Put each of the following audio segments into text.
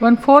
1/4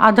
½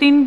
3